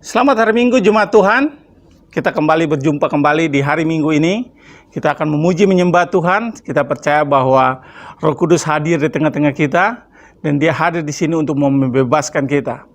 Selamat hari Minggu, Jumat Tuhan. Kita kembali berjumpa kembali di hari Minggu ini. Kita akan memuji menyembah Tuhan. Kita percaya bahwa Roh Kudus hadir di tengah-tengah kita dan Dia hadir di sini untuk membebaskan kita.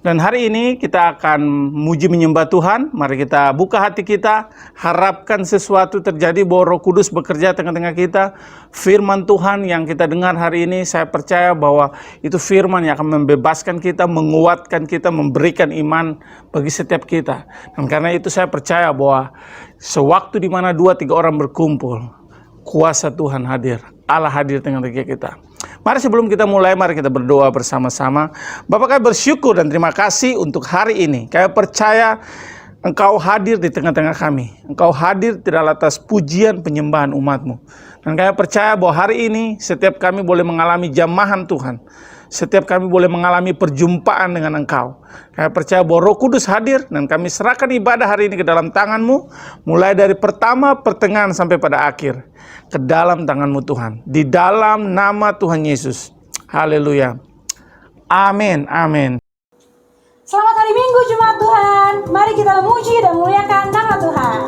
Dan hari ini kita akan memuji menyembah Tuhan. Mari kita buka hati kita, harapkan sesuatu terjadi bahwa Roh Kudus bekerja tengah-tengah kita. Firman Tuhan yang kita dengar hari ini, saya percaya bahwa itu firman yang akan membebaskan kita, menguatkan kita, memberikan iman bagi setiap kita. Dan karena itu saya percaya bahwa sewaktu di mana 2-3 orang berkumpul, kuasa Tuhan hadir, Allah hadir tengah-tengah kita. Mari sebelum kita mulai, mari kita berdoa bersama-sama. Bapak, kami bersyukur dan terima kasih untuk hari ini. Kami percaya Engkau hadir di tengah-tengah kami. Engkau hadir tidak atas pujian penyembahan umat-Mu. Dan kami percaya bahwa hari ini setiap kami boleh mengalami jamahan Tuhan. Setiap kami boleh mengalami perjumpaan dengan Engkau. Kami percaya bahwa Roh Kudus hadir dan kami serahkan ibadah hari ini ke dalam tangan-Mu. Mulai dari pertama, pertengahan sampai pada akhir. Ke dalam tangan-Mu Tuhan. Di dalam nama Tuhan Yesus. Haleluya. Amin. Amin. Selamat hari Minggu, Jumat Tuhan. Mari kita memuji dan memuliakan nama Tuhan.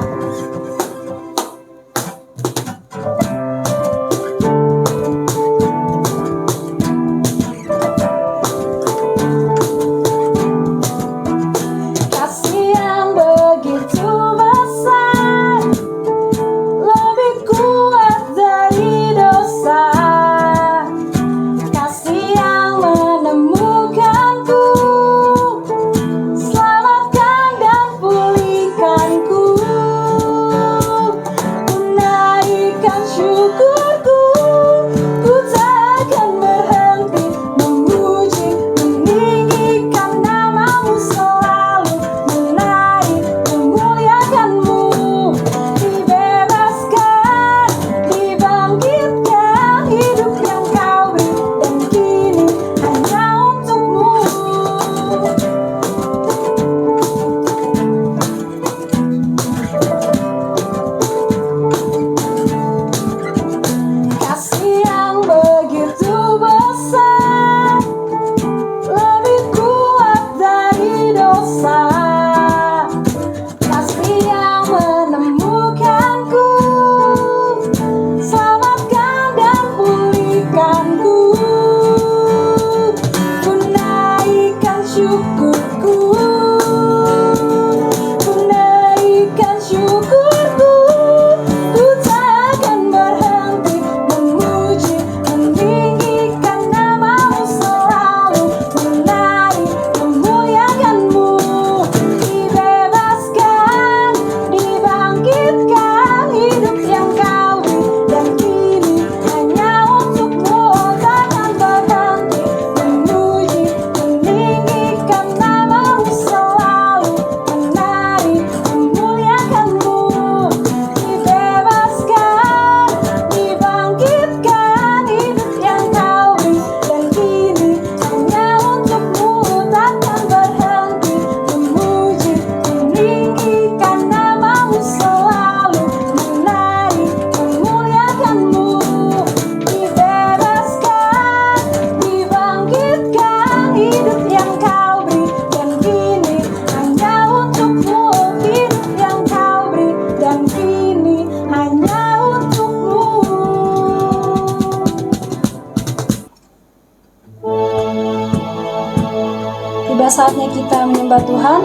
Tiba saatnya kita menyembah Tuhan.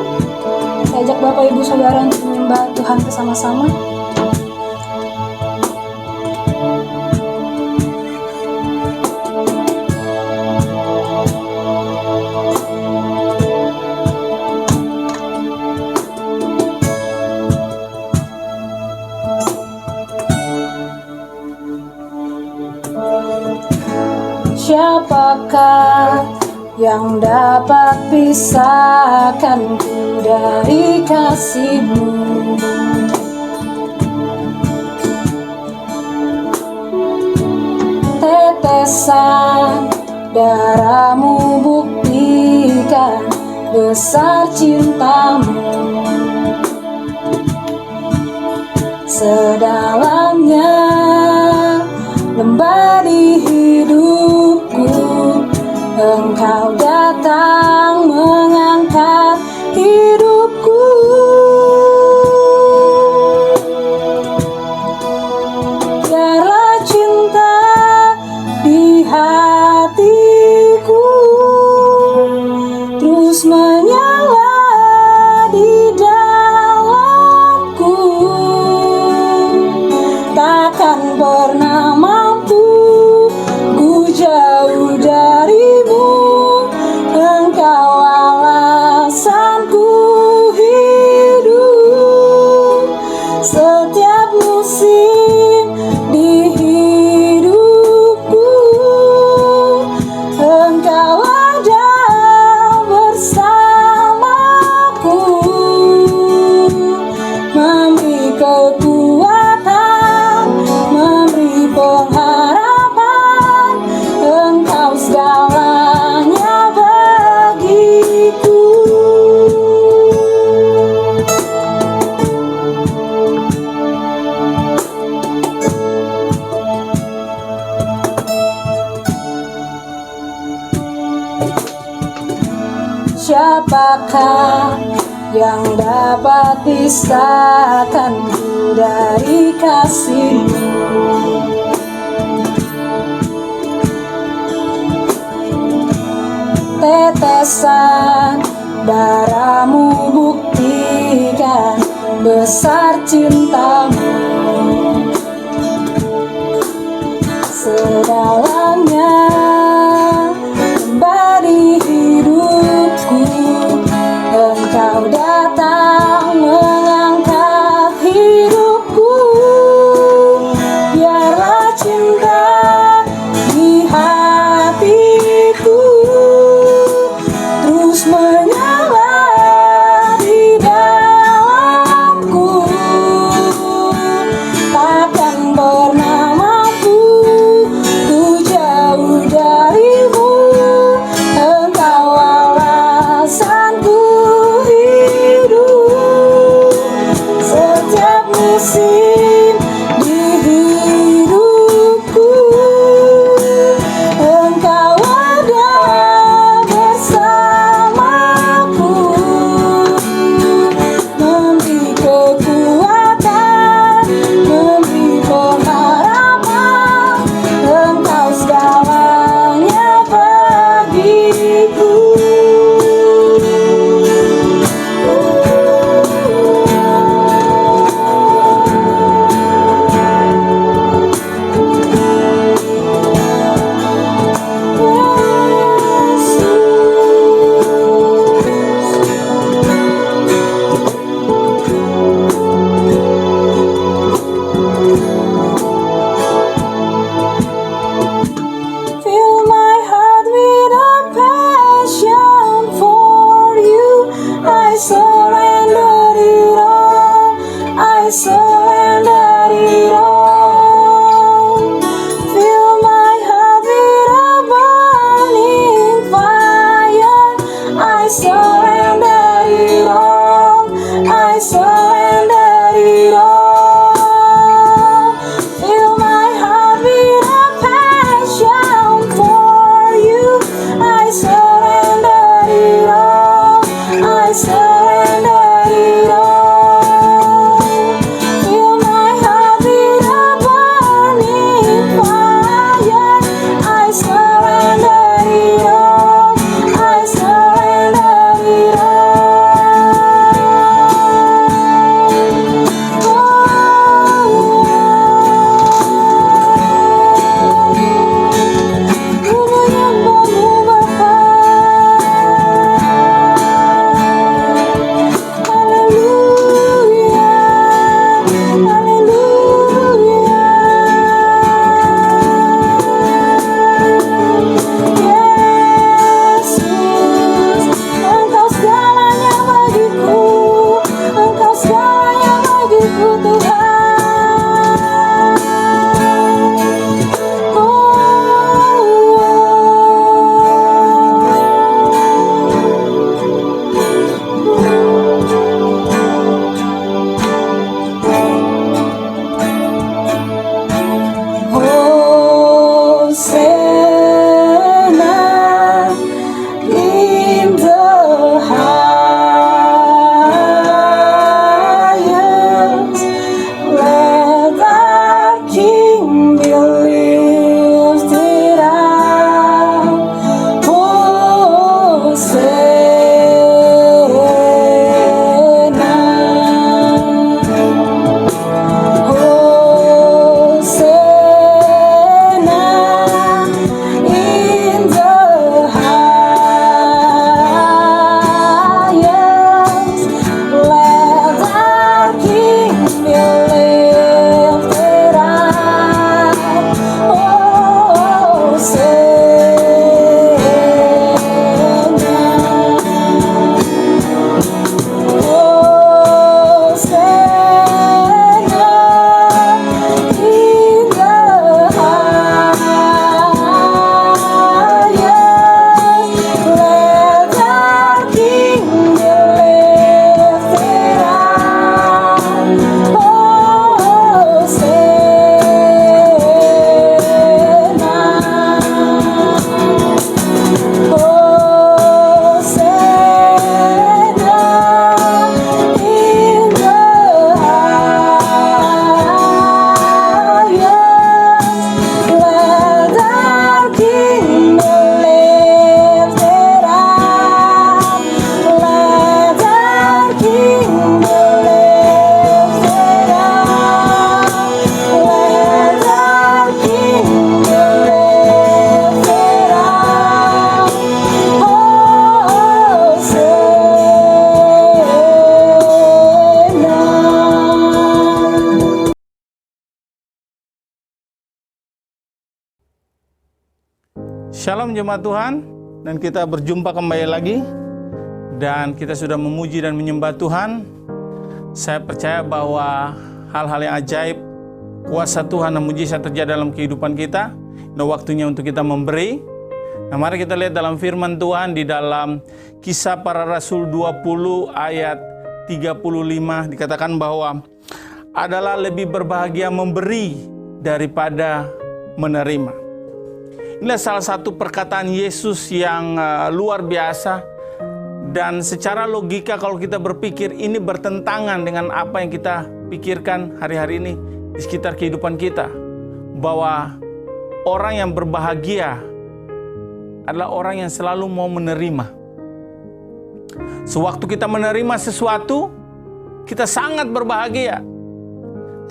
Saya ajak Bapak Ibu Saudara untuk menyembah Tuhan bersama-sama. Siapakah yang dapat pisahkanku dari kasih-Mu? Tetesan darah-Mu buktikan besar cinta-Mu. Sedalamnya lembah di hidupku, Engkau datang mengangkat hidup Siapakah yang dapat pisahkanku dari kasih-Mu? Tetesan darah-Mu buktikan besar cinta-Mu. Sedalamnya kembali hidupku, Engkau datang mengangkat hidupku. Biarlah cinta di hatiku terus menyala di dalamku. Takkan pernah mampu ku jauh dari-Mu. Engkau alasanku hidup. Setiap musim di hidupku, Engkau ada bersamaku, memberi kekuatan, memberi pengharapan. Engkau segalanya bagiku. Fill my heart with a passion for You. I surrender it all. I surrender it all. Fill my heart with a burning fire. I surrender it all. I surrender it all. Fill my heart with a passion for You. I surrender it all. I surrender it all. Fill my heart with a burning fire. I surrender it all. I surrender it all. Ku menyembah-Mu Bapa. jemaat Tuhan, dan kita berjumpa kembali lagi. Dan kita sudah memuji dan menyembah Tuhan. Saya percaya bahwa hal-hal yang ajaib, kuasa Tuhan dan mujizat terjadi dalam kehidupan kita. Nah, waktunya untuk kita memberi. Nah, mari kita lihat dalam firman Tuhan di dalam Kisah Para Rasul 20 ayat 35 dikatakan bahwa adalah lebih berbahagia memberi daripada menerima. Inilah salah satu perkataan Yesus yang luar biasa, dan secara logika kalau kita berpikir ini bertentangan dengan apa yang kita pikirkan hari-hari ini di sekitar kehidupan kita, bahwa orang yang berbahagia adalah orang yang selalu mau menerima. Sewaktu kita menerima sesuatu, kita sangat berbahagia.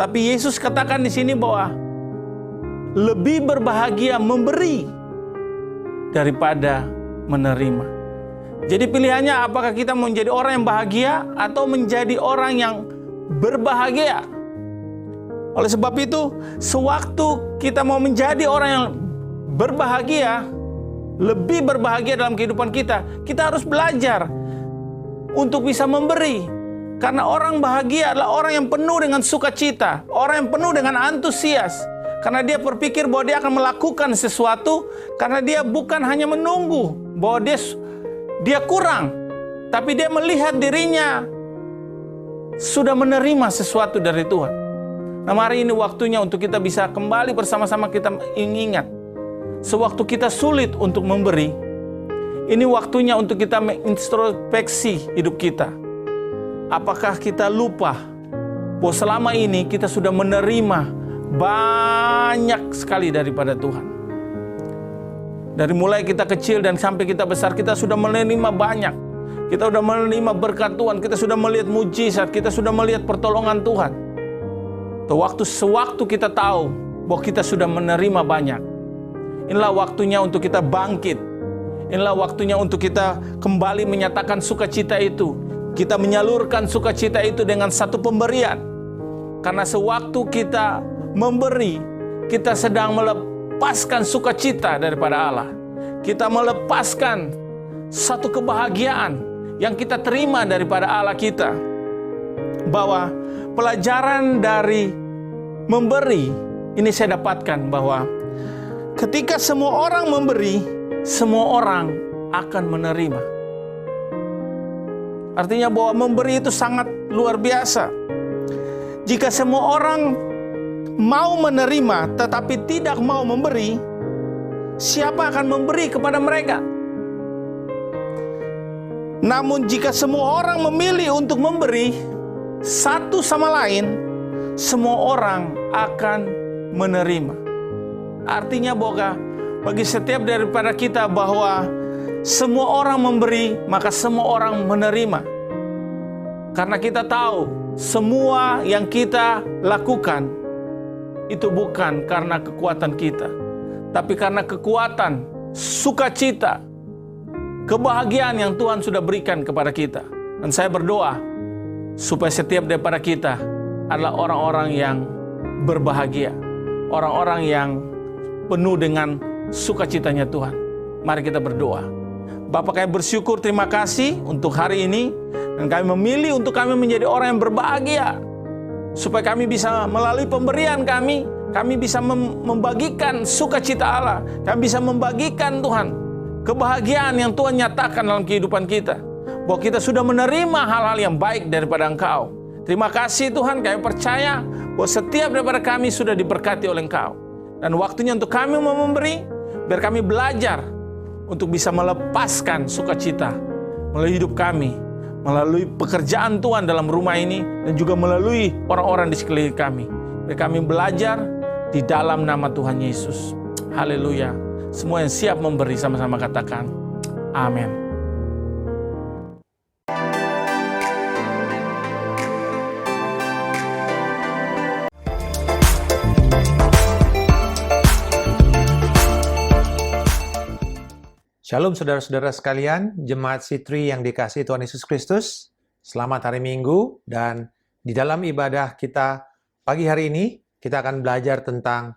Tapi Yesus katakan di sini bahwa lebih berbahagia memberi daripada menerima. Jadi pilihannya apakah kita mau menjadi orang yang bahagia atau menjadi orang yang berbahagia. Oleh sebab itu, sewaktu kita mau menjadi orang yang berbahagia, lebih berbahagia dalam kehidupan kita, kita harus belajar untuk bisa memberi. Karena orang bahagia adalah orang yang penuh dengan sukacita, orang yang penuh dengan antusias. Karena dia berpikir bahwa dia akan melakukan sesuatu, karena dia bukan hanya menunggu bahwa dia kurang, tapi dia melihat dirinya sudah menerima sesuatu dari Tuhan. Nah, mari ini waktunya untuk kita bisa kembali bersama-sama kita ingat. Sewaktu kita sulit untuk memberi, ini waktunya untuk kita mengintrospeksi hidup kita. Apakah kita lupa bahwa selama ini kita sudah menerima banyak sekali daripada Tuhan? Dari mulai kita kecil dan sampai kita besar, kita sudah menerima banyak. Kita sudah menerima berkat Tuhan, kita sudah melihat mujizat, kita sudah melihat pertolongan Tuhan. Sewaktu kita tahu bahwa kita sudah menerima banyak, inilah waktunya untuk kita bangkit. Inilah waktunya untuk kita kembali menyatakan sukacita itu. Kita menyalurkan sukacita itu dengan satu pemberian. Karena sewaktu kita memberi, kita sedang melepaskan sukacita daripada Allah. Kita melepaskan satu kebahagiaan yang kita terima daripada Allah kita. Bahwa pelajaran dari memberi, ini saya dapatkan bahwa ketika semua orang memberi, semua orang akan menerima. Artinya bahwa memberi itu sangat luar biasa. Jika semua orang mau menerima tetapi tidak mau memberi, siapa akan memberi kepada mereka? Namun jika semua orang memilih untuk memberi satu sama lain, semua orang akan menerima. Artinya bahwa bagi setiap daripada kita bahwa semua orang memberi, maka semua orang menerima. Karena kita tahu semua yang kita lakukan itu bukan karena kekuatan kita, tapi karena kekuatan, sukacita, kebahagiaan yang Tuhan sudah berikan kepada kita. Dan saya berdoa supaya setiap daripada kita adalah orang-orang yang berbahagia, orang-orang yang penuh dengan sukacitanya Tuhan. Mari kita berdoa. Bapa, kami bersyukur, terima kasih untuk hari ini, dan kami memilih untuk kami menjadi orang yang berbahagia, supaya kami bisa melalui pemberian kami bisa membagikan sukacita Allah, kami bisa membagikan Tuhan kebahagiaan yang Tuhan nyatakan dalam kehidupan kita, bahwa kita sudah menerima hal-hal yang baik daripada Engkau. Terima kasih Tuhan, kami percaya bahwa setiap daripada kami sudah diberkati oleh Engkau, dan waktunya untuk kami mau memberi, biar kami belajar untuk bisa melepaskan sukacita melalui hidup kami, melalui pekerjaan Tuhan dalam rumah ini, dan juga melalui orang-orang di sekeliling kami. Biar kami belajar di dalam nama Tuhan Yesus. Haleluya. Semua yang siap memberi sama-sama katakan, amin. Shalom saudara-saudara sekalian, Jemaat Sitri yang dikasihi Tuhan Yesus Kristus. Selamat hari Minggu, dan di dalam ibadah kita pagi hari ini, kita akan belajar tentang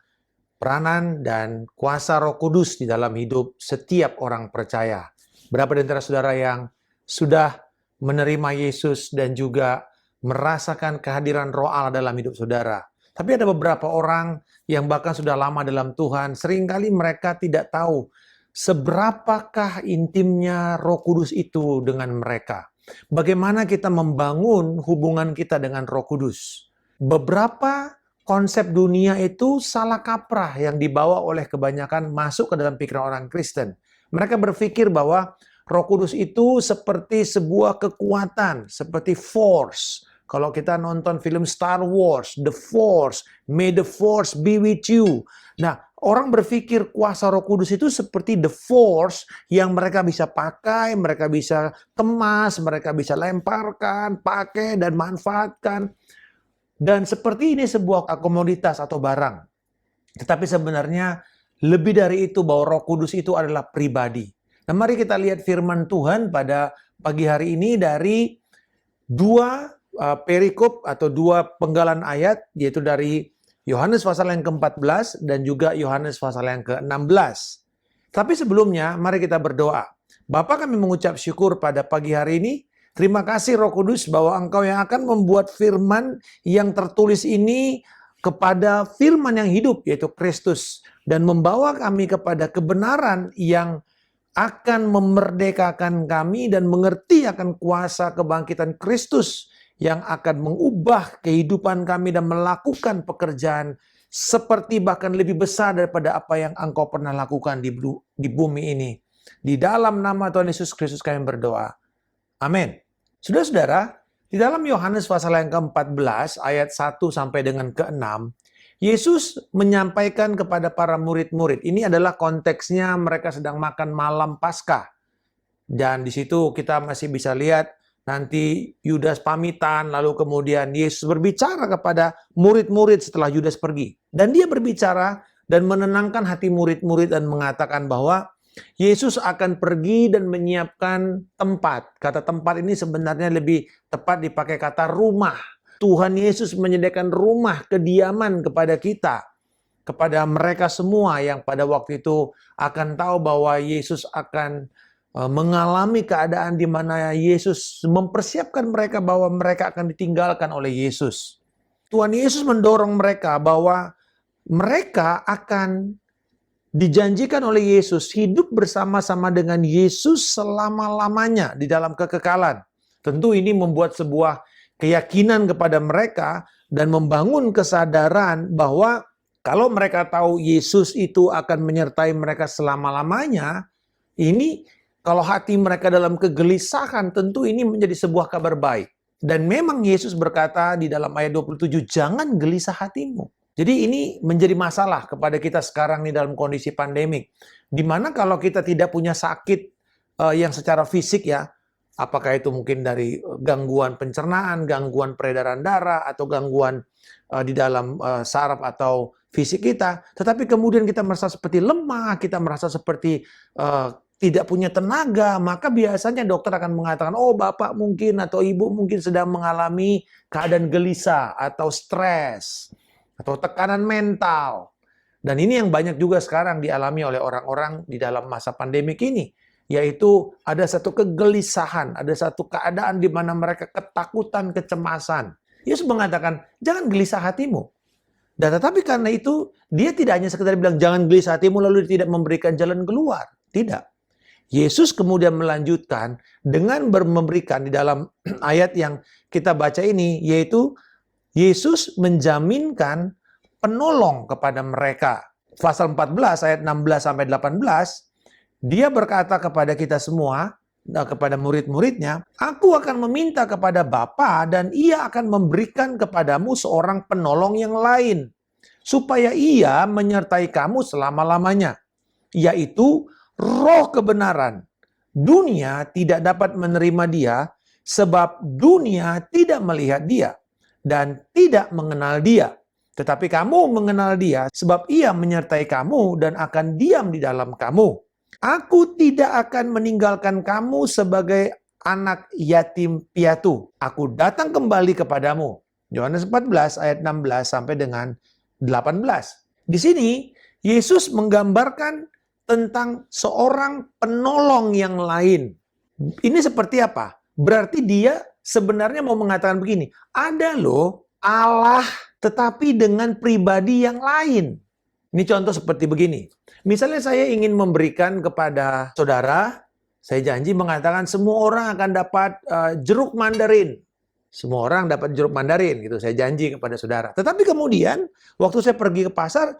peranan dan kuasa Roh Kudus di dalam hidup setiap orang percaya. Berapa di antara saudara yang sudah menerima Yesus dan juga merasakan kehadiran Roh Allah dalam hidup saudara? Tapi ada beberapa orang yang bahkan sudah lama dalam Tuhan, seringkali mereka tidak tahu seberapakah intimnya Roh Kudus itu dengan mereka. Bagaimana kita membangun hubungan kita dengan Roh Kudus. Beberapa konsep dunia itu salah kaprah yang dibawa oleh kebanyakan masuk ke dalam pikiran orang Kristen. Mereka berpikir bahwa Roh Kudus itu seperti sebuah kekuatan, seperti force. Kalau kita nonton film Star Wars, The Force, May the Force be with you. Nah, orang berpikir kuasa Roh Kudus itu seperti the force yang mereka bisa pakai, mereka bisa kemas, mereka bisa lemparkan, pakai dan manfaatkan. Dan seperti ini sebuah komoditas atau barang. Tetapi sebenarnya lebih dari itu, bahwa Roh Kudus itu adalah pribadi. Nah, mari kita lihat firman Tuhan pada pagi hari ini dari dua perikop atau dua penggalan ayat, yaitu dari Yohanes pasal yang ke-14 dan juga Yohanes pasal yang ke-16. Tapi sebelumnya, mari kita berdoa. Bapa, kami mengucap syukur pada pagi hari ini. Terima kasih Roh Kudus bahwa Engkau yang akan membuat firman yang tertulis ini kepada firman yang hidup, yaitu Kristus. Dan membawa kami kepada kebenaran yang akan memerdekakan kami dan mengerti akan kuasa kebangkitan Kristus yang akan mengubah kehidupan kami dan melakukan pekerjaan seperti bahkan lebih besar daripada apa yang Engkau pernah lakukan di bumi ini. Di dalam nama Tuhan Yesus Kristus kami berdoa. Amin. Saudara-saudara, di dalam Yohanes pasal yang ke-14 ayat 1 sampai dengan ke-6, Yesus menyampaikan kepada para murid-murid. Ini adalah konteksnya mereka sedang makan malam Paskah. Dan di situ kita masih bisa lihat nanti Yudas pamitan, lalu kemudian Yesus berbicara kepada murid-murid setelah Yudas pergi. Dan dia berbicara dan menenangkan hati murid-murid dan mengatakan bahwa Yesus akan pergi dan menyiapkan tempat. Kata tempat ini sebenarnya lebih tepat dipakai kata rumah. Tuhan Yesus menyediakan rumah kediaman kepada kita. Kepada mereka semua yang pada waktu itu akan tahu bahwa Yesus akan mengalami keadaan di mana Yesus mempersiapkan mereka bahwa mereka akan ditinggalkan oleh Yesus. Tuhan Yesus mendorong mereka bahwa mereka akan dijanjikan oleh Yesus hidup bersama-sama dengan Yesus selama-lamanya di dalam kekekalan. Tentu ini membuat sebuah keyakinan kepada mereka dan membangun kesadaran bahwa kalau mereka tahu Yesus itu akan menyertai mereka selama-lamanya, ini kalau hati mereka dalam kegelisahan, tentu ini menjadi sebuah kabar baik. Dan memang Yesus berkata di dalam ayat 27, jangan gelisah hatimu. Jadi ini menjadi masalah kepada kita sekarang nih dalam kondisi pandemik. Dimana kalau kita tidak punya sakit yang secara fisik ya, apakah itu mungkin dari gangguan pencernaan, gangguan peredaran darah, atau gangguan di dalam saraf atau fisik kita. Tetapi kemudian kita merasa seperti lemah, kita merasa seperti tidak punya tenaga, maka biasanya dokter akan mengatakan, oh bapak mungkin atau ibu mungkin sedang mengalami keadaan gelisah atau stres atau tekanan mental. Dan ini yang banyak juga sekarang dialami oleh orang-orang di dalam masa pandemik ini, yaitu ada satu kegelisahan, ada satu keadaan di mana mereka ketakutan, kecemasan. Yesus mengatakan, jangan gelisah hatimu. Dan tetapi karena itu, dia tidak hanya sekedar bilang, jangan gelisah hatimu lalu dia tidak memberikan jalan keluar. Tidak. Yesus kemudian melanjutkan dengan memberikan di dalam ayat yang kita baca ini, yaitu Yesus menjaminkan penolong kepada mereka. Pasal 14 ayat 16 sampai 18, dia berkata kepada kita semua, kepada murid-muridnya, aku akan meminta kepada Bapa dan ia akan memberikan kepadamu seorang penolong yang lain, supaya ia menyertai kamu selama-lamanya, yaitu Roh kebenaran. Dunia tidak dapat menerima dia sebab dunia tidak melihat dia dan tidak mengenal dia. Tetapi kamu mengenal dia sebab ia menyertai kamu dan akan diam di dalam kamu. Aku tidak akan meninggalkan kamu sebagai anak yatim piatu. Aku datang kembali kepadamu. Yohanes 14 ayat 16 sampai dengan 18. Di sini Yesus menggambarkan tentang seorang penolong yang lain. Ini seperti apa? Berarti dia sebenarnya mau mengatakan begini, ada loh Allah tetapi dengan pribadi yang lain. Ini contoh seperti begini. Misalnya saya ingin memberikan kepada saudara, saya janji mengatakan semua orang akan dapat jeruk mandarin. Semua orang dapat jeruk mandarin gitu, saya janji kepada saudara. Tetapi kemudian waktu saya pergi ke pasar,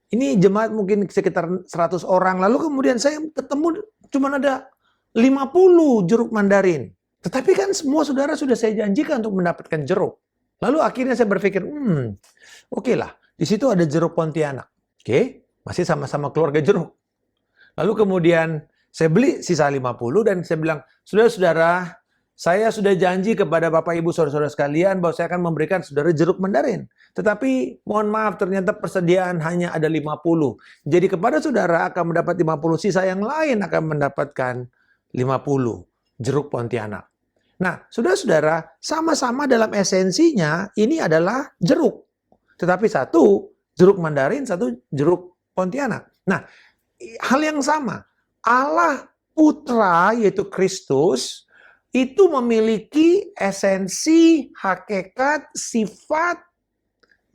ini jemaat mungkin sekitar 100 orang, lalu kemudian saya ketemu cuma ada 50 jeruk mandarin. Tetapi kan semua saudara sudah saya janjikan untuk mendapatkan jeruk. Lalu akhirnya saya berpikir, oke lah, di situ ada jeruk Pontianak. Oke, masih sama-sama keluarga jeruk. Lalu kemudian saya beli sisa 50 dan saya bilang, saudara-saudara, saya sudah janji kepada Bapak Ibu Saudara-saudara sekalian bahwa saya akan memberikan saudara jeruk mandarin. Tetapi mohon maaf ternyata persediaan hanya ada 50. Jadi kepada saudara akan mendapat 50, sisa yang lain akan mendapatkan 50 jeruk Pontianak. Nah, saudara-saudara, sama-sama dalam esensinya ini adalah jeruk. Tetapi satu jeruk mandarin, satu jeruk Pontianak. Nah, hal yang sama. Allah Putra yaitu Kristus itu memiliki esensi, hakikat, sifat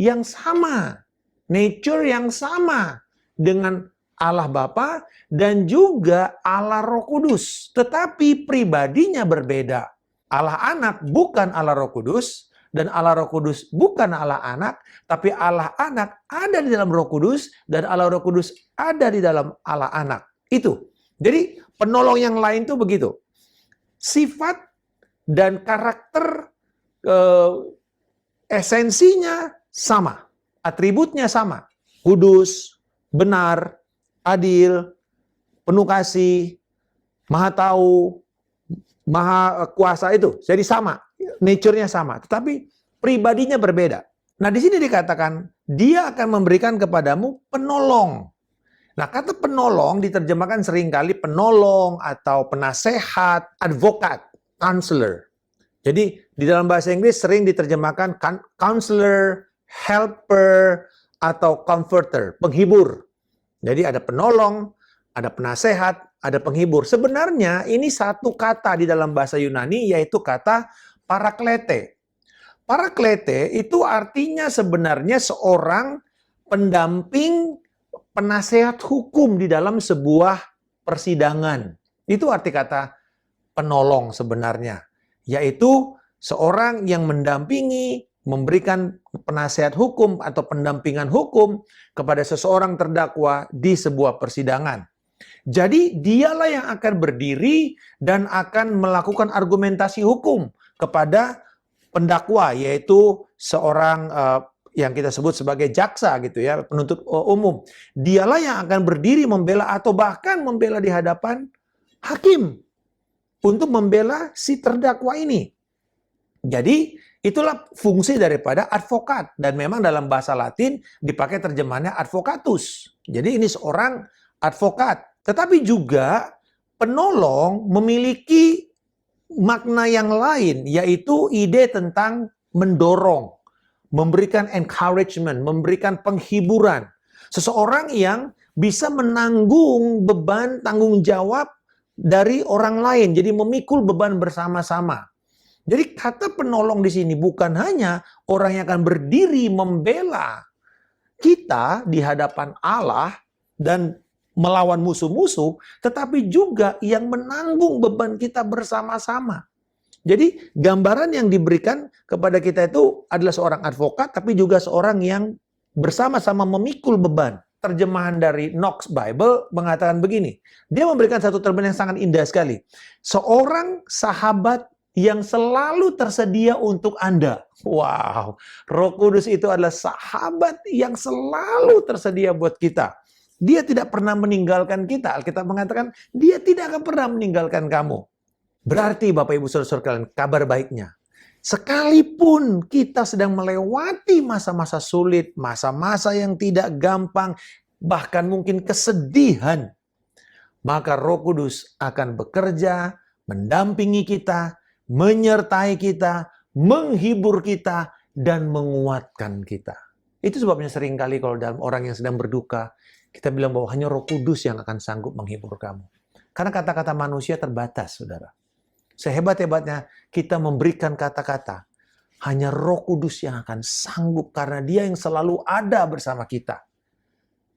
yang sama, nature yang sama dengan Allah Bapa dan juga Allah Roh Kudus, tetapi pribadinya berbeda. Allah Anak bukan Allah Roh Kudus dan Allah Roh Kudus bukan Allah Anak, tapi Allah Anak ada di dalam Roh Kudus dan Allah Roh Kudus ada di dalam Allah Anak. Itu. Jadi penolong yang lain itu begitu. Sifat dan karakter esensinya sama, atributnya sama. Kudus, benar, adil, penuh kasih, maha tahu, maha kuasa itu. Jadi sama, nature-nya sama, tetapi pribadinya berbeda. Nah, di sini dikatakan dia akan memberikan kepadamu penolong. Nah, kata penolong diterjemahkan seringkali penolong atau penasehat, advokat, counselor. Jadi di dalam bahasa Inggris sering diterjemahkan counselor, helper, atau comforter, penghibur. Jadi ada penolong, ada penasehat, ada penghibur. Sebenarnya ini satu kata di dalam bahasa Yunani yaitu kata paraklete. Paraklete itu artinya sebenarnya seorang pendamping, penasehat hukum di dalam sebuah persidangan. Itu arti kata penolong sebenarnya. Yaitu seorang yang mendampingi, memberikan penasehat hukum atau pendampingan hukum kepada seseorang terdakwa di sebuah persidangan. Jadi dialah yang akan berdiri dan akan melakukan argumentasi hukum kepada pendakwa, yaitu seorang yang kita sebut sebagai jaksa gitu ya, penuntut umum. Dialah yang akan berdiri membela atau bahkan membela di hadapan hakim untuk membela si terdakwa ini. Jadi itulah fungsi daripada advokat dan memang dalam bahasa Latin dipakai terjemahannya advocatus. Jadi ini seorang advokat. Tetapi juga penolong memiliki makna yang lain, yaitu ide tentang mendorong, memberikan encouragement, memberikan penghiburan. Seseorang yang bisa menanggung beban tanggung jawab dari orang lain, jadi memikul beban bersama-sama. Jadi kata penolong di sini bukan hanya orang yang akan berdiri membela kita di hadapan Allah dan melawan musuh-musuh, tetapi juga yang menanggung beban kita bersama-sama. Jadi gambaran yang diberikan kepada kita itu adalah seorang advokat, tapi juga seorang yang bersama-sama memikul beban. Terjemahan dari Knox Bible mengatakan begini. Dia memberikan satu terjemahan yang sangat indah sekali. Seorang sahabat yang selalu tersedia untuk Anda. Wow, Roh Kudus itu adalah sahabat yang selalu tersedia buat kita. Dia tidak pernah meninggalkan kita. Alkitab mengatakan, dia tidak akan pernah meninggalkan kamu. Berarti Bapak Ibu Saudara sekalian, kabar baiknya. Sekalipun kita sedang melewati masa-masa sulit, masa-masa yang tidak gampang, bahkan mungkin kesedihan, maka Roh Kudus akan bekerja, mendampingi kita, menyertai kita, menghibur kita, dan menguatkan kita. Itu sebabnya seringkali kalau dalam orang yang sedang berduka, kita bilang bahwa hanya Roh Kudus yang akan sanggup menghibur kamu. Karena kata-kata manusia terbatas, saudara. Sehebat-hebatnya kita memberikan kata-kata, hanya Roh Kudus yang akan sanggup karena Dia yang selalu ada bersama kita.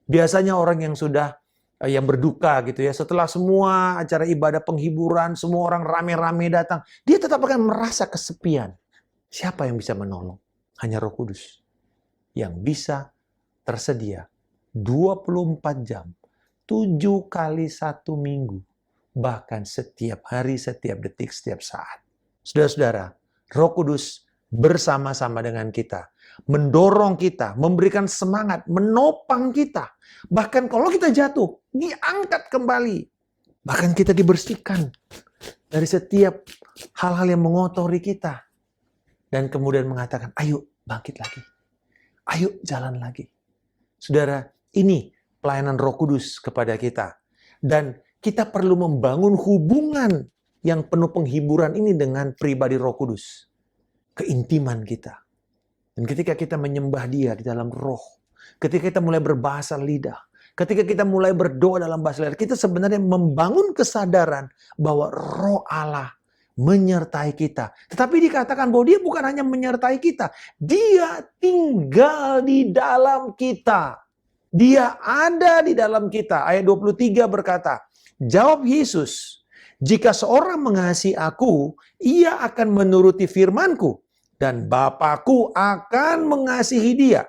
Biasanya orang yang berduka gitu ya, setelah semua acara ibadah penghiburan, semua orang rame-rame datang, dia tetap akan merasa kesepian. Siapa yang bisa menolong? Hanya Roh Kudus yang bisa tersedia 24 jam, 7 kali 1 minggu, bahkan setiap hari, setiap detik, setiap saat. Saudara-saudara, Roh Kudus bersama-sama dengan kita, mendorong kita, memberikan semangat, menopang kita. Bahkan kalau kita jatuh, diangkat kembali. Bahkan kita dibersihkan dari setiap hal-hal yang mengotori kita. Dan kemudian mengatakan, ayo bangkit lagi. Ayo jalan lagi. Saudara, ini pelayanan Roh Kudus kepada kita. Dan kita perlu membangun hubungan yang penuh penghiburan ini dengan pribadi Roh Kudus. Keintiman kita. Dan ketika kita menyembah Dia di dalam roh, ketika kita mulai berbahasa lidah, ketika kita mulai berdoa dalam bahasa lidah, kita sebenarnya membangun kesadaran bahwa Roh Allah menyertai kita. Tetapi dikatakan bahwa Dia bukan hanya menyertai kita, Dia tinggal di dalam kita. Dia ada di dalam kita. Ayat 23 berkata, jawab Yesus, jika seorang mengasihi aku, ia akan menuruti firman-Ku, dan Bapa-Ku akan mengasihi dia.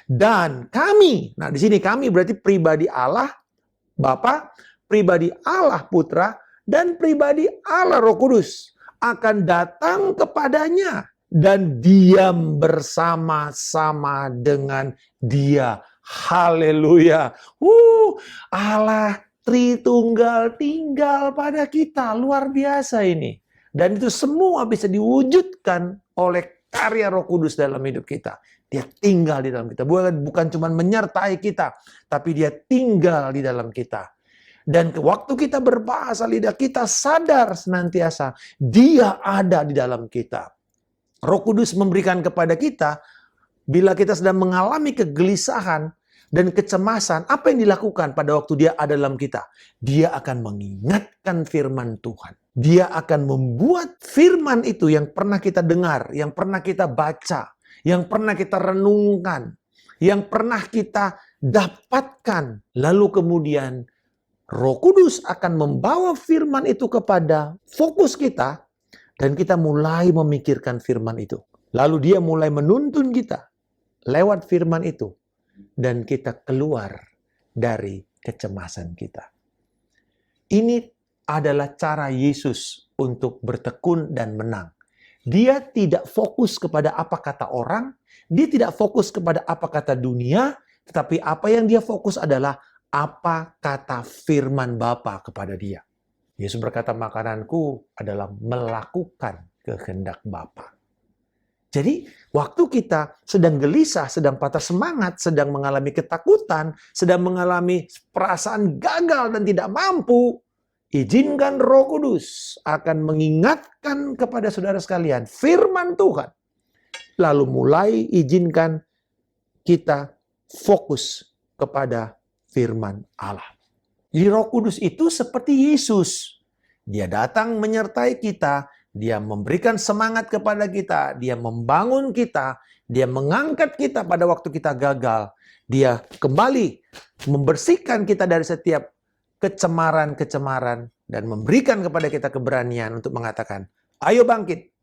Dan kami, nah di sini kami berarti pribadi Allah Bapa, pribadi Allah Putra, dan pribadi Allah Roh Kudus akan datang kepadanya dan diam bersama-sama dengan dia. Haleluya. Allah Tritunggal tinggal pada kita. Luar biasa ini. Dan itu semua bisa diwujudkan oleh karya Roh Kudus dalam hidup kita. Dia tinggal di dalam kita. Bukan cuma menyertai kita, tapi Dia tinggal di dalam kita. Dan waktu kita berbahasa lidah, kita sadar senantiasa Dia ada di dalam kita. Roh Kudus memberikan kepada kita, bila kita sedang mengalami kegelisahan dan kecemasan, apa yang dilakukan pada waktu Dia ada dalam kita? Dia akan mengingatkan firman Tuhan. Dia akan membuat firman itu yang pernah kita dengar, yang pernah kita baca, yang pernah kita renungkan, yang pernah kita dapatkan. Lalu kemudian Roh Kudus akan membawa firman itu kepada fokus kita dan kita mulai memikirkan firman itu. Lalu Dia mulai menuntun kita lewat firman itu. Dan kita keluar dari kecemasan kita. Ini adalah cara Yesus untuk bertekun dan menang. Dia tidak fokus kepada apa kata orang, Dia tidak fokus kepada apa kata dunia, tetapi apa yang Dia fokus adalah apa kata firman Bapa kepada Dia. Yesus berkata, makananku adalah melakukan kehendak Bapa. Jadi waktu kita sedang gelisah, sedang patah semangat, sedang mengalami ketakutan, sedang mengalami perasaan gagal dan tidak mampu, izinkan Roh Kudus akan mengingatkan kepada saudara sekalian firman Tuhan. Lalu mulai izinkan kita fokus kepada firman Allah. Jadi Roh Kudus itu seperti Yesus. Dia datang menyertai kita, Dia memberikan semangat kepada kita, Dia membangun kita, Dia mengangkat kita pada waktu kita gagal. Dia kembali membersihkan kita dari setiap kecemaran-kecemaran dan memberikan kepada kita keberanian untuk mengatakan, ayo bangkit,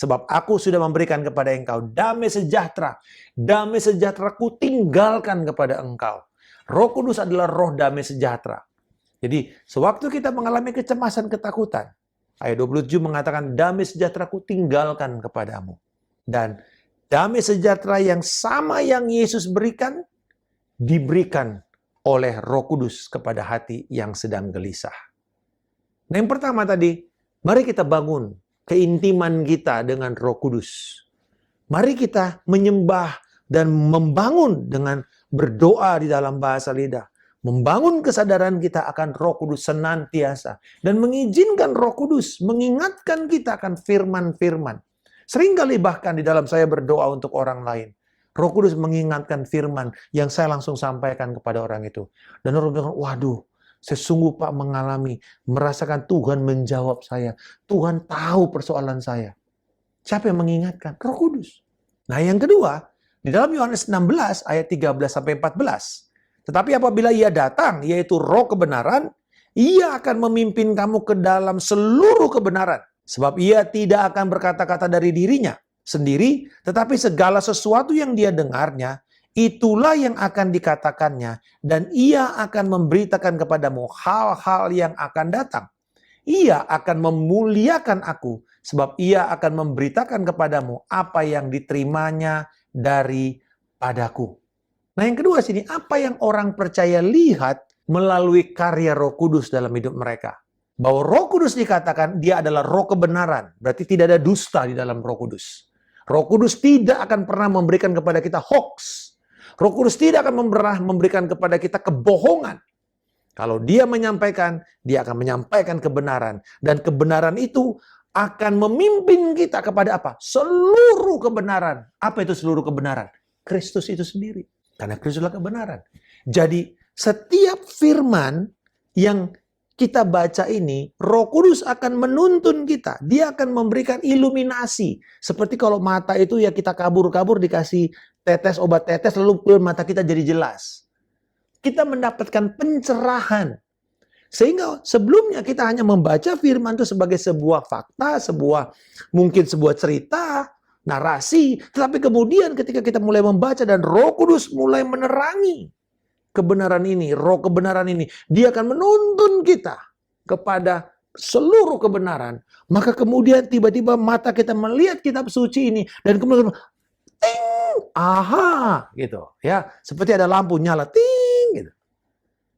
sebab aku sudah memberikan kepada engkau damai sejahtera. Damai sejahtera ku tinggalkan kepada engkau. Roh Kudus adalah roh damai sejahtera. Jadi, sewaktu kita mengalami kecemasan, ketakutan, ayat 27 mengatakan, damai sejahtera ku tinggalkan kepadamu. Dan damai sejahtera yang sama yang Yesus berikan, diberikan oleh Roh Kudus kepada hati yang sedang gelisah. Nah, yang pertama tadi, mari kita bangun keintiman kita dengan Roh Kudus. Mari kita menyembah dan membangun dengan berdoa di dalam bahasa lidah. Membangun kesadaran kita akan Roh Kudus senantiasa. Dan mengizinkan Roh Kudus mengingatkan kita akan firman-firman. Seringkali bahkan di dalam saya berdoa untuk orang lain. Roh Kudus mengingatkan firman yang saya langsung sampaikan kepada orang itu. Dan orang bilang, waduh, saya sungguh Pak merasakan Tuhan menjawab saya. Tuhan tahu persoalan saya. Siapa yang mengingatkan? Roh Kudus. Nah yang kedua, di dalam Yohanes 16 ayat 13-14. Tetapi apabila ia datang, yaitu roh kebenaran, ia akan memimpin kamu ke dalam seluruh kebenaran. Sebab ia tidak akan berkata-kata dari dirinya sendiri, tetapi segala sesuatu yang dia dengarnya, itulah yang akan dikatakannya, dan ia akan memberitakan kepadamu hal-hal yang akan datang. Ia akan memuliakan aku, sebab ia akan memberitakan kepadamu apa yang diterimanya daripadaku. Nah yang kedua sini, apa yang orang percaya lihat melalui karya Roh Kudus dalam hidup mereka. Bahwa Roh Kudus dikatakan dia adalah roh kebenaran, berarti tidak ada dusta di dalam Roh Kudus. Roh Kudus tidak akan pernah memberikan kepada kita hoax. Roh Kudus tidak akan pernah memberikan kepada kita kebohongan. Kalau dia menyampaikan, dia akan menyampaikan kebenaran. Dan kebenaran itu akan memimpin kita kepada apa? Seluruh kebenaran. Apa itu seluruh kebenaran? Kristus itu sendiri. Karena Kristuslah kebenaran. Jadi setiap firman yang kita baca ini, Roh Kudus akan menuntun kita. Dia akan memberikan iluminasi. Seperti kalau mata itu ya kita kabur-kabur dikasih tetes, obat tetes, lalu mata kita jadi jelas. Kita mendapatkan pencerahan. Sehingga sebelumnya kita hanya membaca firman itu sebagai sebuah fakta, mungkin sebuah cerita, narasi. Tetapi kemudian ketika kita mulai membaca dan Roh Kudus mulai menerangi kebenaran ini, roh kebenaran ini, dia akan menuntun kita kepada seluruh kebenaran. Maka kemudian tiba-tiba mata kita melihat kitab suci ini dan kemudian ting, aha, gitu ya, seperti ada lampu nyala, ting, gitu.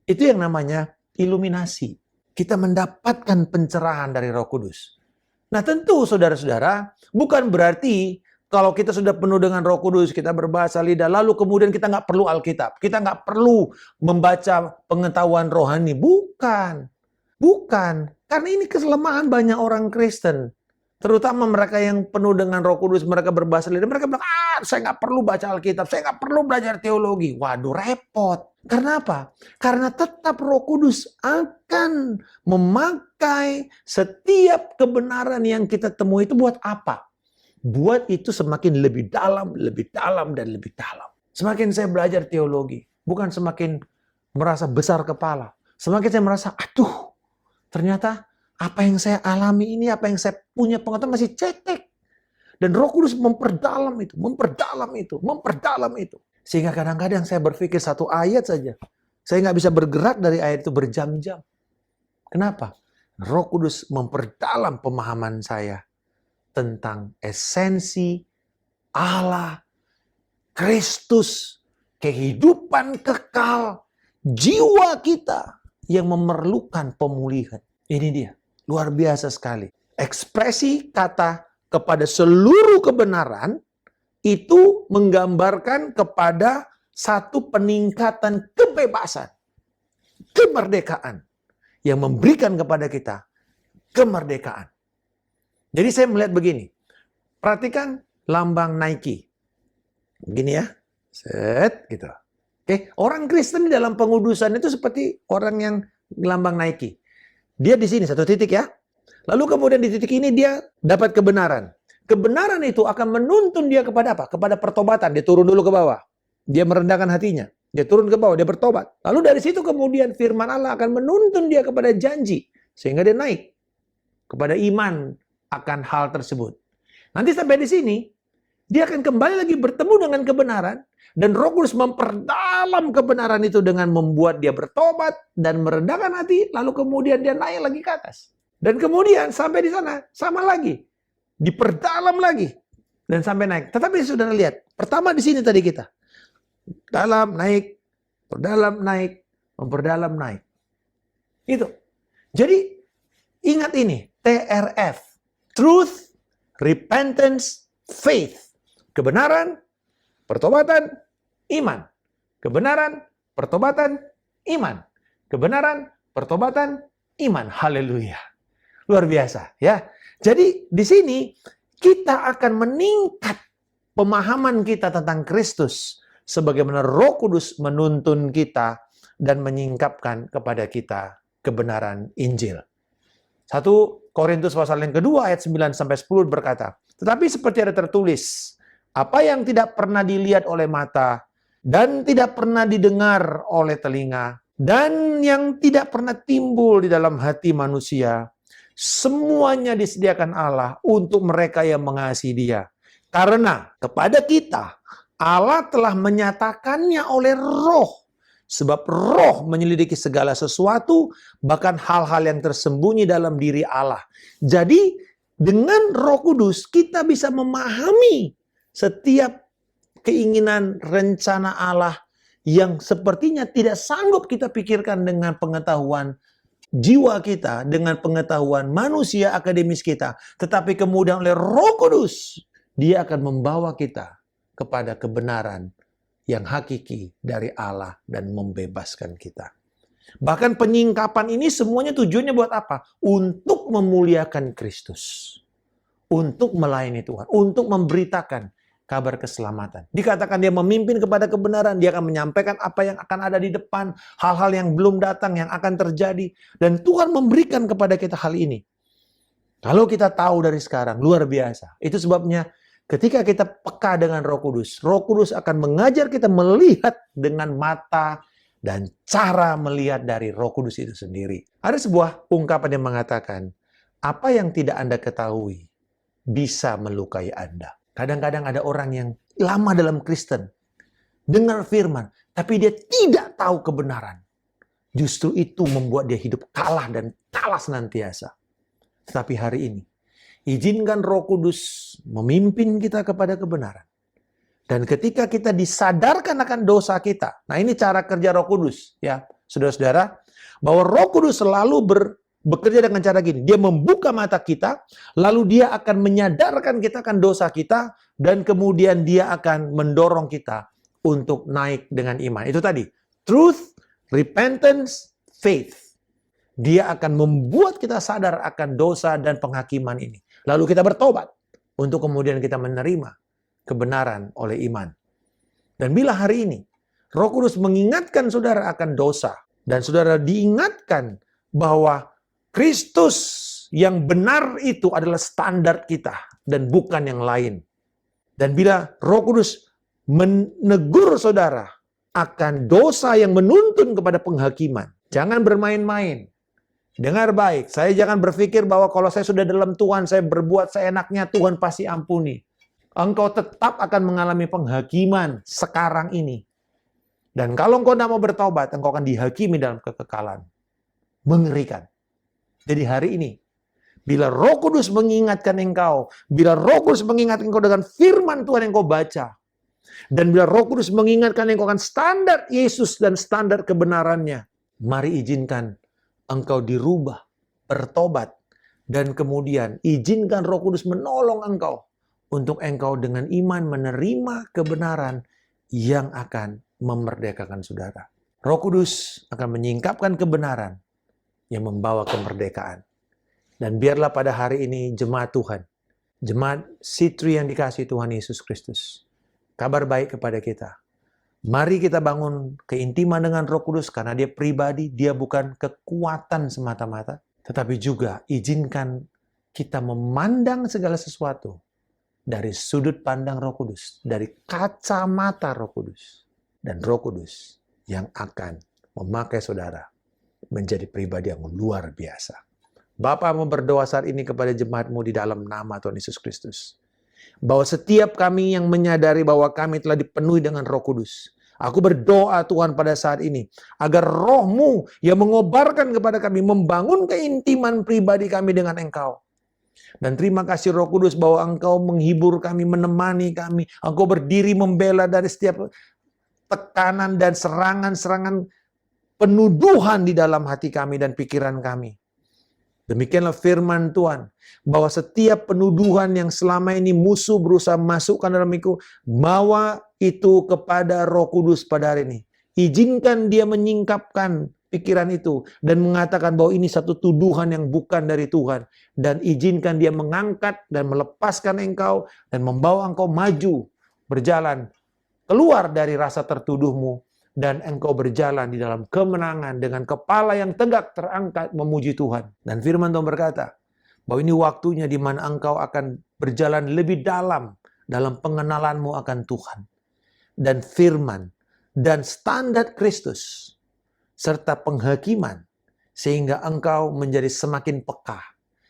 Itu yang namanya iluminasi. Kita mendapatkan pencerahan dari Roh Kudus. Nah tentu saudara-saudara, bukan berarti kalau kita sudah penuh dengan Roh Kudus, kita berbahasa lidah, lalu kemudian kita nggak perlu Alkitab. Kita nggak perlu membaca pengetahuan rohani. Bukan. Bukan. Karena ini kelemahan banyak orang Kristen. Terutama mereka yang penuh dengan Roh Kudus, mereka berbahasa lidah. Mereka bilang, saya nggak perlu baca Alkitab, saya nggak perlu belajar teologi. Waduh, repot. Karena apa? Karena tetap Roh Kudus akan memakai setiap kebenaran yang kita temui itu buat apa? Buat itu semakin lebih dalam, dan lebih dalam. Semakin saya belajar teologi, bukan semakin merasa besar kepala. Semakin saya merasa, aduh, ternyata apa yang saya alami ini, apa yang saya punya pengetahuan masih cetek. Dan Roh Kudus memperdalam itu. Sehingga kadang-kadang saya berpikir satu ayat saja. Saya nggak bisa bergerak dari ayat itu berjam-jam. Kenapa? Roh Kudus memperdalam pemahaman saya tentang esensi Allah, Kristus, kehidupan kekal, jiwa kita yang memerlukan pemulihan. Ini dia, luar biasa sekali. Ekspresi kata kepada seluruh kebenaran itu menggambarkan kepada satu peningkatan kebebasan, kemerdekaan yang memberikan kepada kita kemerdekaan. Jadi saya melihat begini, perhatikan lambang Nike. Begini ya, set gitu. Oke, orang Kristen di dalam pengudusan itu seperti orang yang lambang Nike. Dia di sini satu titik ya. Lalu kemudian di titik ini dia dapat kebenaran. Kebenaran itu akan menuntun dia kepada apa? Kepada pertobatan. Dia turun dulu ke bawah. Dia merendahkan hatinya. Dia turun ke bawah, dia bertobat. Lalu dari situ kemudian firman Allah akan menuntun dia kepada janji. Sehingga dia naik kepada iman akan hal tersebut. Nanti sampai di sini, dia akan kembali lagi bertemu dengan kebenaran, dan Roh Kudus memperdalam kebenaran itu dengan membuat dia bertobat dan merendahkan hati, lalu kemudian dia naik lagi ke atas. Dan kemudian sampai di sana, sama lagi. Diperdalam lagi. Dan sampai naik. Tetapi saudara lihat, pertama di sini tadi kita. Dalam, naik, perdalam, naik, memperdalam, naik. Itu. Jadi, ingat ini, TRF. Truth, repentance, faith. Kebenaran, pertobatan, iman. Kebenaran, pertobatan, iman. Kebenaran, pertobatan, iman. Haleluya. Luar biasa ya. Jadi di sini kita akan meningkat pemahaman kita tentang Kristus sebagaimana Roh Kudus menuntun kita dan menyingkapkan kepada kita kebenaran Injil. 1 Korintus pasal yang kedua ayat 9-10 berkata, tetapi seperti ada tertulis, apa yang tidak pernah dilihat oleh mata dan tidak pernah didengar oleh telinga dan yang tidak pernah timbul di dalam hati manusia, semuanya disediakan Allah untuk mereka yang mengasihi Dia. Karena kepada kita Allah telah menyatakannya oleh Roh. Sebab Roh menyelidiki segala sesuatu, bahkan hal-hal yang tersembunyi dalam diri Allah. Jadi dengan Roh Kudus kita bisa memahami setiap keinginan rencana Allah yang sepertinya tidak sanggup kita pikirkan dengan pengetahuan jiwa kita, dengan pengetahuan manusia akademis kita. Tetapi kemudian oleh Roh Kudus, Dia akan membawa kita kepada kebenaran yang hakiki dari Allah dan membebaskan kita. Bahkan penyingkapan ini semuanya tujuannya buat apa? Untuk memuliakan Kristus. Untuk melayani Tuhan. Untuk memberitakan kabar keselamatan. Dikatakan dia memimpin kepada kebenaran. Dia akan menyampaikan apa yang akan ada di depan. Hal-hal yang belum datang, yang akan terjadi. Dan Tuhan memberikan kepada kita hal ini. Kalau kita tahu dari sekarang, luar biasa. Itu sebabnya ketika kita peka dengan Roh Kudus akan mengajar kita melihat dengan mata dan cara melihat dari Roh Kudus itu sendiri. Ada sebuah ungkapan yang mengatakan, apa yang tidak Anda ketahui bisa melukai Anda. Kadang-kadang ada orang yang lama dalam Kristen, dengar firman, tapi dia tidak tahu kebenaran. Justru itu membuat dia hidup kalah dan kalah senantiasa. Tetapi hari ini, izinkan Roh Kudus memimpin kita kepada kebenaran. Dan ketika kita disadarkan akan dosa kita. Nah ini cara kerja Roh Kudus. Ya, saudara-saudara. Bahwa Roh Kudus selalu bekerja dengan cara gini. Dia membuka mata kita. Lalu dia akan menyadarkan kita akan dosa kita. Dan kemudian dia akan mendorong kita untuk naik dengan iman. Itu tadi. Truth, repentance, faith. Dia akan membuat kita sadar akan dosa dan penghakiman ini. Lalu kita bertobat untuk kemudian kita menerima kebenaran oleh iman. Dan bila hari ini Roh Kudus mengingatkan saudara akan dosa dan saudara diingatkan bahwa Kristus yang benar itu adalah standar kita dan bukan yang lain. Dan bila Roh Kudus menegur saudara akan dosa yang menuntun kepada penghakiman, jangan bermain-main. Dengar baik, saya jangan berpikir bahwa kalau saya sudah dalam Tuhan, saya berbuat seenaknya, Tuhan pasti ampuni. Engkau tetap akan mengalami penghakiman sekarang ini. Dan kalau engkau tidak mau bertobat, engkau akan dihakimi dalam kekekalan. Mengerikan. Jadi hari ini, bila Roh Kudus mengingatkan engkau, bila Roh Kudus mengingatkan engkau dengan firman Tuhan yang engkau baca, dan bila Roh Kudus mengingatkan engkau akan standar Yesus dan standar kebenarannya, mari izinkan engkau dirubah, bertobat, dan kemudian izinkan Roh Kudus menolong engkau untuk engkau dengan iman menerima kebenaran yang akan memerdekakan saudara. Roh Kudus akan menyingkapkan kebenaran yang membawa kemerdekaan. Dan biarlah pada hari ini jemaat Tuhan, jemaat Sitri yang dikasihi Tuhan Yesus Kristus, kabar baik kepada kita. Mari kita bangun keintiman dengan Roh Kudus karena dia pribadi, dia bukan kekuatan semata-mata. Tetapi juga izinkan kita memandang segala sesuatu dari sudut pandang Roh Kudus, dari kacamata Roh Kudus. Dan Roh Kudus yang akan memakai saudara menjadi pribadi yang luar biasa. Bapa mau berdoa saat ini kepada jemaat-Mu di dalam nama Tuhan Yesus Kristus. Bahwa setiap kami yang menyadari bahwa kami telah dipenuhi dengan Roh Kudus. Aku berdoa Tuhan pada saat ini, agar Roh-Mu yang mengobarkan kepada kami, membangun keintiman pribadi kami dengan Engkau. Dan terima kasih Roh Kudus bahwa Engkau menghibur kami, menemani kami. Engkau berdiri membela dari setiap tekanan dan serangan-serangan penuduhan di dalam hati kami dan pikiran kami. Demikianlah firman Tuhan, bahwa setiap penuduhan yang selama ini musuh berusaha masukkan dalam itu, bawa itu kepada Roh Kudus pada hari ini. Izinkan dia menyingkapkan pikiran itu dan mengatakan bahwa ini satu tuduhan yang bukan dari Tuhan. Dan izinkan dia mengangkat dan melepaskan engkau dan membawa engkau maju berjalan keluar dari rasa tertuduhmu, dan engkau berjalan di dalam kemenangan dengan kepala yang tegak terangkat memuji Tuhan. Dan firman Tuhan berkata, bahwa ini waktunya di mana engkau akan berjalan lebih dalam pengenalanmu akan Tuhan. Dan firman, dan standar Kristus, serta penghakiman, sehingga engkau menjadi semakin peka.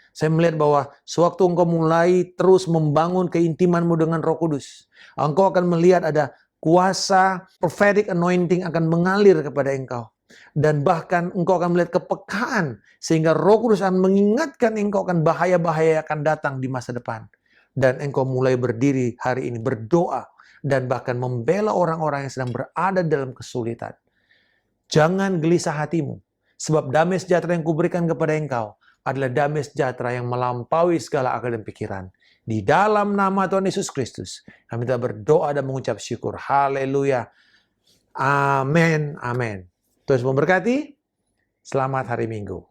Saya melihat bahwa sewaktu engkau mulai terus membangun keintimanmu dengan Roh Kudus, engkau akan melihat ada kuasa prophetic anointing akan mengalir kepada engkau. Dan bahkan engkau akan melihat kepekaan, sehingga Roh Kudus akan mengingatkan engkau akan bahaya-bahaya yang akan datang di masa depan. Dan engkau mulai berdiri hari ini berdoa, dan bahkan membela orang-orang yang sedang berada dalam kesulitan. Jangan gelisah hatimu, sebab damai sejahtera yang kuberikan kepada engkau adalah damai sejahtera yang melampaui segala akal dan pikiran. Di dalam nama Tuhan Yesus Kristus, kami telah berdoa dan mengucap syukur. Haleluya. Amin. Amin. Tuhan memberkati. Selamat hari Minggu.